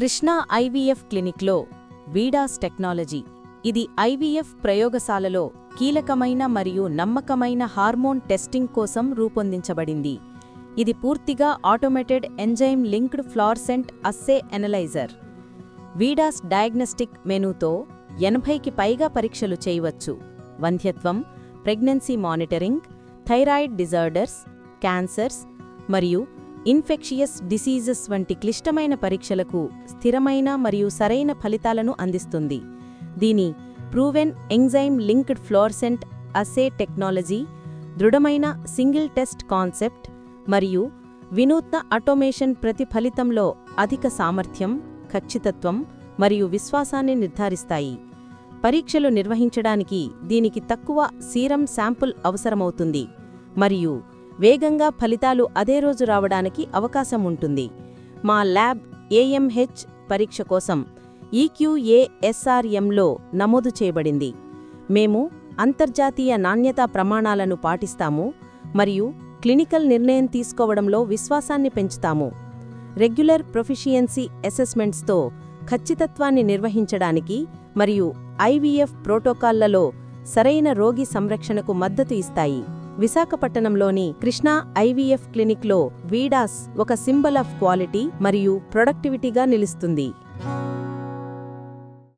Krishna IVF క్లినిక్లో VIDAS technology. ఇది IVF ప్రయోగశాలలో కీలకమైన మరియు నమ్మకమైన హార్మోన్ టెస్టింగ్ కోసం రూపొందించబడింది. ఇది పూర్తిగా automated enzyme linked fluorescent assay analyser. VIDAS diagnostic మెనూతో 80కి పైగా పరీక్షలు చేయవచ్చు. వంధ్యత్వం, pregnancy monitoring, thyroid disorders, cancers మరియు ఇన్ఫెక్షియస్ డిసీజెస్ వంటి క్లిష్టమైన పరీక్షలకు స్థిరమైన మరియు సరైన ఫలితాలను అందిస్తుంది. దీని proven enzyme linked fluorescent assay technology, దృఢమైన సింగిల్ టెస్ట్ కాన్సెప్ట్ మరియు వినూత్న ఆటోమేషన్ ప్రతి ఫలితంలో అధిక సామర్థ్యం, ఖచ్చితత్వం మరియు విశ్వాసాన్ని నిర్ధారిస్తాయి. పరీక్షలు నిర్వహించడానికి దీనికి తక్కువ సీరం శాంపుల్ అవసరమవుతుంది మరియు వేగంగా ఫలితాలు అదే రోజు రావడానికి అవకాశం ఉంటుంది. మా ల్యాబ్ AMH పరీక్ష కోసం EQASRMలో నమోదు చేయబడింది. మేము అంతర్జాతీయ నాణ్యతా ప్రమాణాలను పాటిస్తాము మరియు క్లినికల్ నిర్ణయం తీసుకోవడంలో విశ్వాసాన్ని పెంచుతాము. రెగ్యులర్ ప్రొఫిషియన్సీ అసెస్మెంట్స్తో ఖచ్చితత్వాన్ని నిర్వహించడానికి మరియు IVF ప్రోటోకాల్లలో సరైన రోగి సంరక్షణకు మద్దతు ఇస్తాయి. విశాఖపట్నంలోని కృష్ణా IVF క్లినిక్లో వీడాస్ ఒక సింబల్ ఆఫ్ క్వాలిటీ మరియు ప్రొడక్టివిటీగా నిలుస్తుంది.